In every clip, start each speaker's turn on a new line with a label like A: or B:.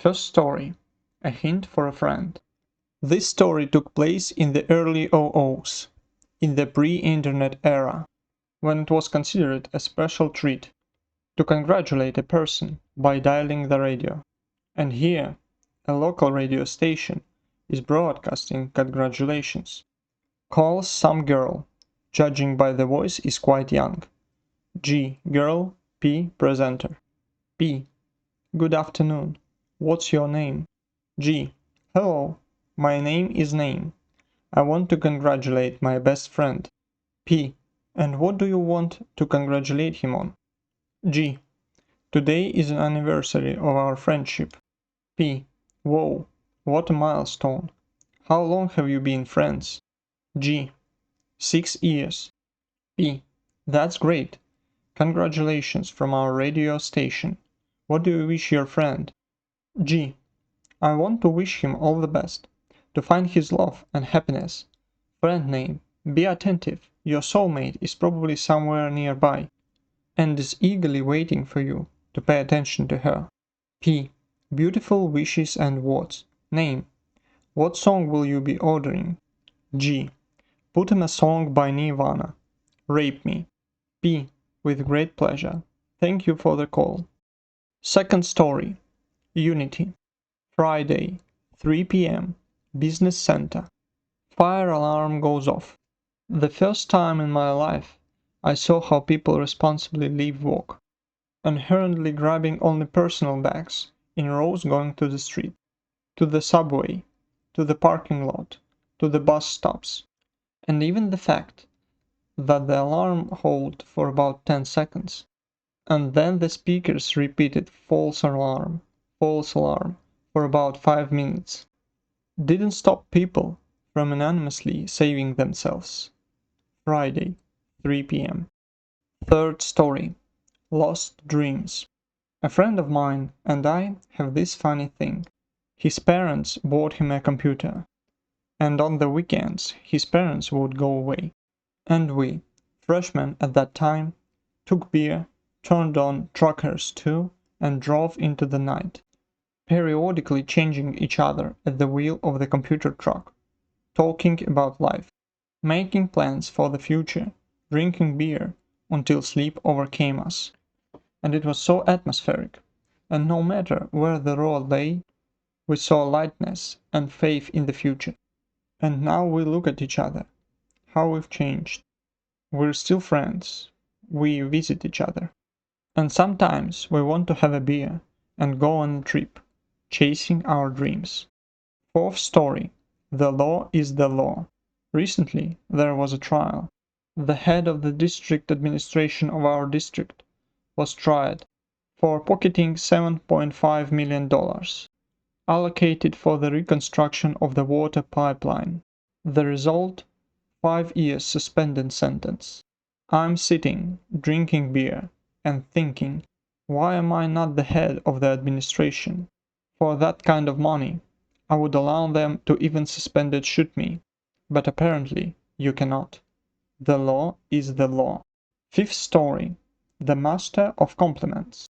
A: First story, a hint for a friend. This story took place in the early 00s, in the pre-internet era, when it was considered a special treat to congratulate a person by dialing the radio. And here, a local radio station is broadcasting congratulations. Calls some girl, judging by the voice is quite young. G. Girl. P. Presenter. P. Good afternoon. What's your name? G. Hello. My name is Name. I want to congratulate my best friend. P. And what do you want to congratulate him on? G. Today is an anniversary of our friendship. P. Whoa, what a milestone. How long have you been friends? G. 6 years. P. That's great. Congratulations from our radio station. What do you wish your friend? G. I want to wish him all the best, to find his love and happiness. Friend Name, be attentive, your soulmate is probably somewhere nearby, and is eagerly waiting for you to pay attention to her. P. Beautiful wishes and words. Name. What song will you be ordering? G. Put in a song by Nirvana. Rape Me. P. With great pleasure. Thank you for the call. Second story. Unity. Friday, 3 p.m. Business Center. Fire alarm goes off. The first time in my life I saw how people responsibly leave work, unhurriedly grabbing only personal bags, in rows going to the street, to the subway, to the parking lot, to the bus stops, and even the fact that the alarm held for about 10 seconds, and then the speakers repeated false alarm, for about 5 minutes, didn't stop people from anonymously saving themselves. Friday, 3 p.m. Third story. Lost Dreams. A friend of mine and I have this funny thing. His parents bought him a computer, and on the weekends his parents would go away, and we, freshmen at that time, took beer, turned on Truckers 2, and drove into the night, periodically changing each other at the wheel of the computer truck, talking about life, making plans for the future, drinking beer until sleep overcame us. And it was so atmospheric, and no matter where the road lay, we saw lightness and faith in the future. And now we look at each other, how we've changed. We're still friends, we visit each other. And sometimes we want to have a beer and go on a trip, chasing our dreams. Fourth story. The law is the law. Recently there was a trial. The head of the district administration of our district was tried for pocketing $7.5 million, allocated for the reconstruction of the water pipeline. The result? 5 years suspended sentence. I'm sitting, drinking beer, and thinking, why am I not the head of the administration? For that kind of money, I would allow them to even suspended shoot me, but apparently you cannot. The law is the law. Fifth story. The Master of Compliments.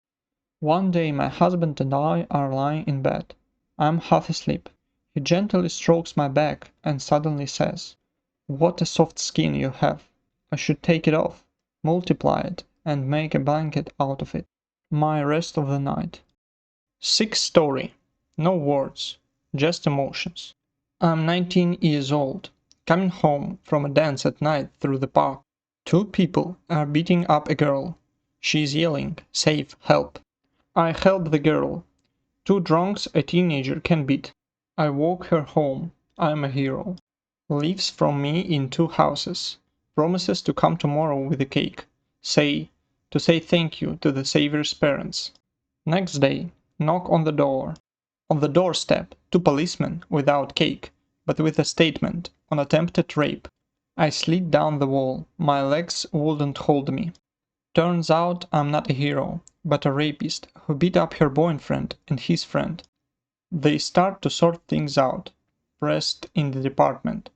A: One day my husband and I are lying in bed. I'm half asleep. He gently strokes my back and suddenly says, "What a soft skin you have. I should take it off, multiply it, and make a blanket out of it. My rest of the night." Sixth story. No words, just emotions. I'm 19 years old, coming home from a dance at night through the park. 2 people are beating up a girl. She's yelling, "Save, help." I help the girl. 2 drunks a teenager can beat. I walk her home. I'm a hero. Leaves from me in 2 houses. Promises to come tomorrow with a cake. To say thank you to the savior's parents. Next day, knock on the door. On the doorstep, 2 policemen without cake, but with a statement on attempted rape. I slid down the wall. My legs wouldn't hold me. Turns out I'm not a hero, but a rapist who beat up her boyfriend and his friend. They start to sort things out. Pressed in the department.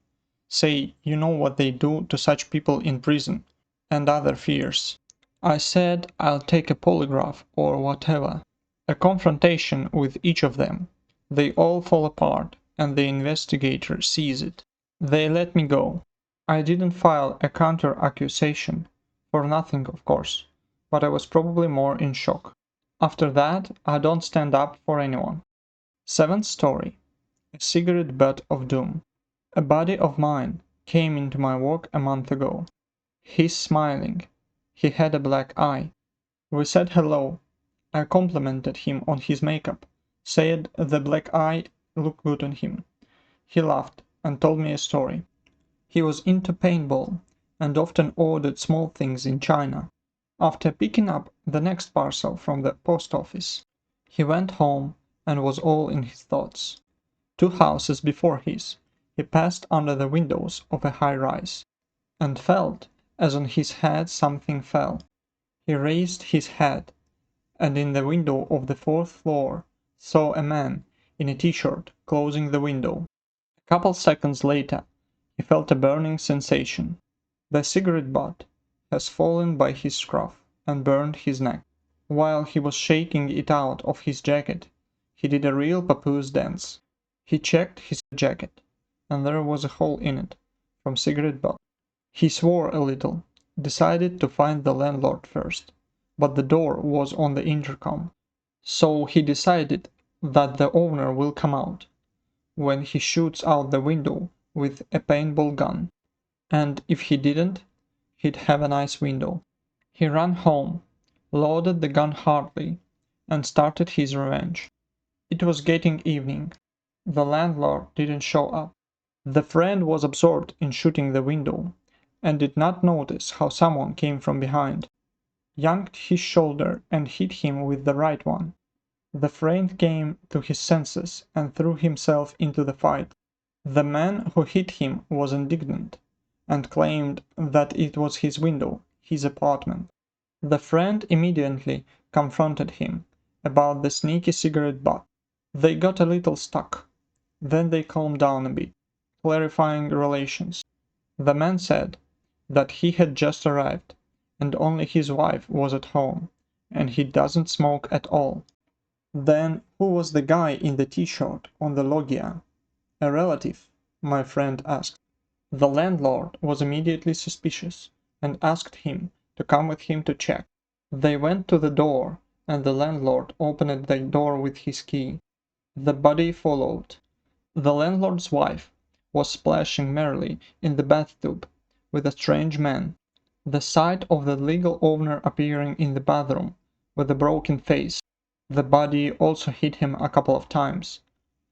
A: Say, you know what they do to such people in prison, and other fears. I said I'll take a polygraph or whatever. A confrontation with each of them. They all fall apart, and the investigator sees it. They let me go. I didn't file a counter-accusation, for nothing of course, but I was probably more in shock. After that, I don't stand up for anyone. Seventh story. A cigarette butt of doom. A buddy of mine came into my work a month ago. He's smiling. He had a black eye. We said hello. I complimented him on his makeup, said the black eye looked good on him. He laughed and told me a story. He was into paintball and often ordered small things in China. After picking up the next parcel from the post office, he went home and was all in his thoughts. 2 houses before his, he passed under the windows of a high-rise, and felt as on his head something fell. He raised his head, and in the window of the 4th floor saw a man in a t-shirt closing the window. A couple seconds later he felt a burning sensation. The cigarette butt has fallen by his scruff and burned his neck. While he was shaking it out of his jacket, he did a real papoose dance. He checked his jacket, and there was a hole in it, from cigarette butt. He swore a little, decided to find the landlord first, but the door was on the intercom. So he decided that the owner will come out, when he shoots out the window with a paintball gun. And if he didn't, he'd have a nice window. He ran home, loaded the gun hardly, and started his revenge. It was getting evening. The landlord didn't show up. The friend was absorbed in shooting the window, and did not notice how someone came from behind, yanked his shoulder and hit him with the right one. The friend came to his senses and threw himself into the fight. The man who hit him was indignant, and claimed that it was his window, his apartment. The friend immediately confronted him about the sneaky cigarette butt. They got a little stuck. Then they calmed down a bit, clarifying relations. The man said that he had just arrived, and only his wife was at home, and he doesn't smoke at all. Then who was the guy in the t-shirt on the loggia? A relative, my friend asked. The landlord was immediately suspicious, and asked him to come with him to check. They went to the door, and the landlord opened the door with his key. The body followed. The landlord's wife was splashing merrily in the bathtub with a strange man. The sight of the legal owner appearing in the bathroom with a broken face, the body also hit him a couple of times,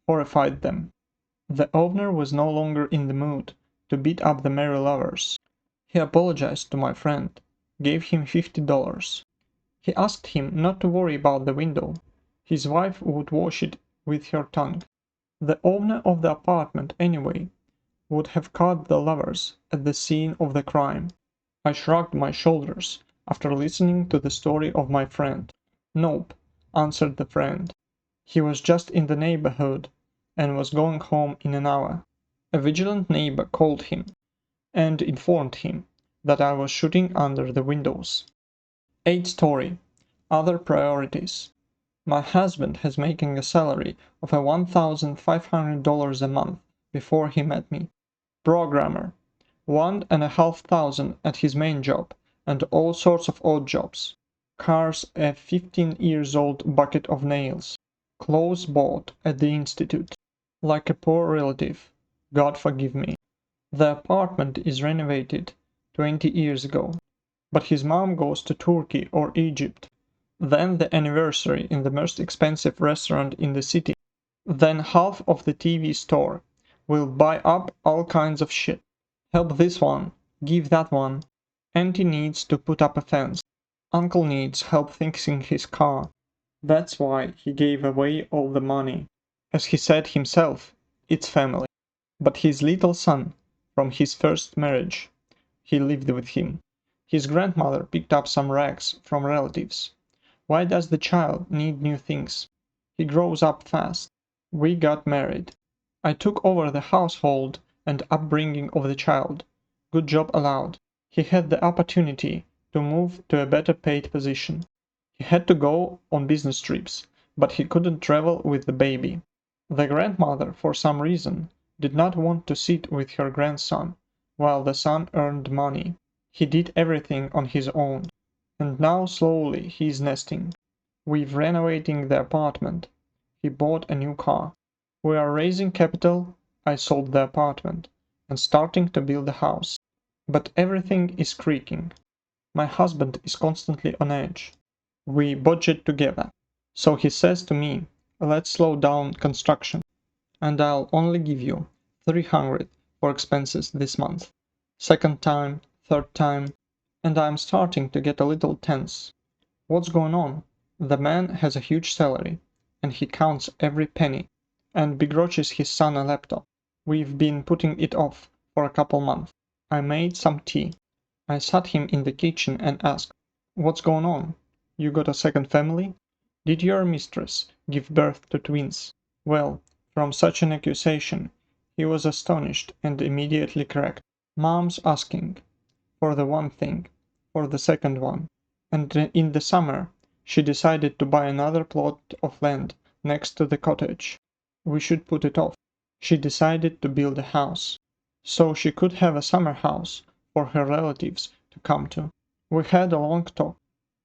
A: horrified them. The owner was no longer in the mood to beat up the merry lovers. He apologized to my friend, gave him $50. He asked him not to worry about the window. His wife would wash it with her tongue. The owner of the apartment, anyway, would have caught the lovers at the scene of the crime. I shrugged my shoulders after listening to the story of my friend. Nope, answered the friend. He was just in the neighborhood and was going home in an hour. A vigilant neighbor called him and informed him that I was shooting under the windows. 8th story. Other priorities. My husband has making a salary of $1,500 a month before he met me. Programmer. $1,500 at his main job, and all sorts of odd jobs. Cars a 15-year-old bucket of nails. Clothes bought at the institute. Like a poor relative. God forgive me. The apartment is renovated 20 years ago, but his mom goes to Turkey or Egypt. Then the anniversary in the most expensive restaurant in the city. Then half of the TV store. Will buy up all kinds of shit. Help this one, give that one. Auntie needs to put up a fence. Uncle needs help fixing his car. That's why he gave away all the money. As he said himself, it's family. But his little son, from his first marriage, he lived with him. His grandmother picked up some rags from relatives. Why does the child need new things? He grows up fast. We got married. I took over the household and upbringing of the child. Good job allowed. He had the opportunity to move to a better paid position. He had to go on business trips, but he couldn't travel with the baby. The grandmother, for some reason, did not want to sit with her grandson, while the son earned money. He did everything on his own, and now slowly he's nesting. We're renovating the apartment. He bought a new car. We are raising capital. I sold the apartment, and starting to build a house. But everything is creaking. My husband is constantly on edge. We budget together. So he says to me, let's slow down construction, and I'll only give you 300 for expenses this month. Second time, third time, and I'm starting to get a little tense. What's going on? The man has a huge salary, and he counts every penny, and begrudges his son a laptop. We've been putting it off for a couple months. I made some tea. I sat him in the kitchen and asked, what's going on? You got a second family? Did your mistress give birth to twins? Well, from such an accusation, he was astonished and immediately correct. Mom's asking for the one thing, for the second one. And in the summer, she decided to buy another plot of land next to the cottage. We should put it off. She decided to build a house, so she could have a summer house for her relatives to come to. We had a long talk,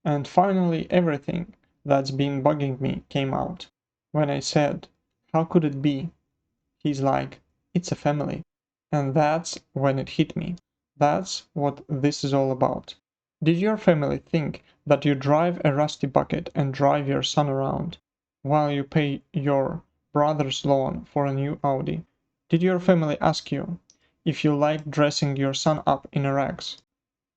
A: and finally everything that's been bugging me came out. When I said, how could it be? He's like, it's a family. And that's when it hit me. That's what this is all about. Did your family think that you drive a rusty bucket and drive your son around, while you pay your brother's loan for a new Audi? Did your family ask you if you liked dressing your son up in rags?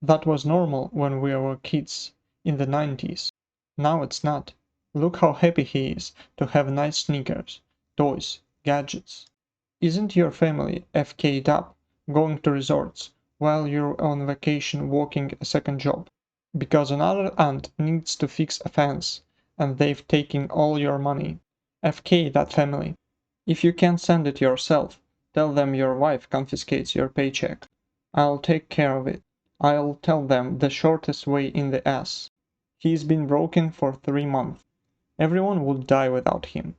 A: That was normal when we were kids, in the 90s. Now it's not. Look how happy he is to have nice sneakers, toys, gadgets. Isn't your family FK'd up, going to resorts, while you're on vacation working a second job? Because another aunt needs to fix a fence, and they've taken all your money. FK that family. If you can't send it yourself, tell them your wife confiscates your paycheck. I'll take care of it. I'll tell them the shortest way in the ass. He's been broken for 3 months. Everyone would die without him.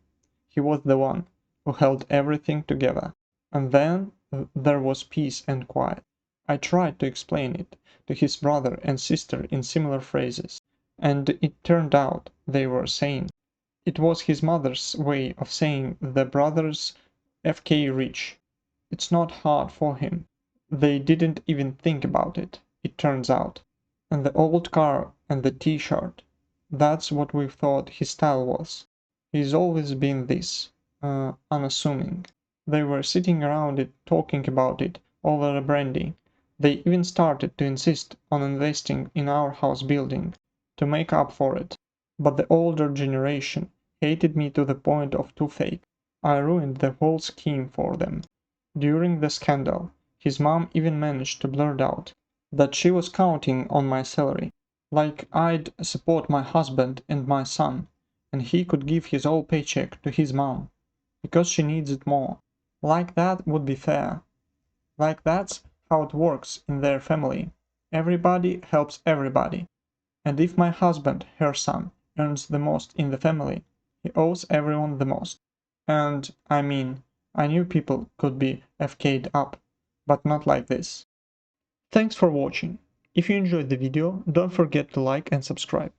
A: He was the one who held everything together. And then there was peace and quiet. I tried to explain it to his brother and sister in similar phrases, and it turned out they were sane. It was his mother's way of saying the brother's FK rich. It's not hard for him. They didn't even think about it, it turns out. And the old car and the t-shirt, that's what we thought his style was. He's always been this, unassuming. They were sitting around it talking about it over a brandy. They even started to insist on investing in our house building to make up for it. But the older generation hated me to the point of toothache. I ruined the whole scheme for them. During the scandal, his mom even managed to blurt out that she was counting on my salary, like I'd support my husband and my son, and he could give his whole paycheck to his mom, because she needs it more. Like that would be fair. Like that's how it works in their family. Everybody helps everybody. And if my husband, her son, earns the most in the family, he owes everyone the most. And, I mean, I knew people could be FK'd up, but not like this. Thanks for watching. If you enjoyed the video, don't forget to like and subscribe.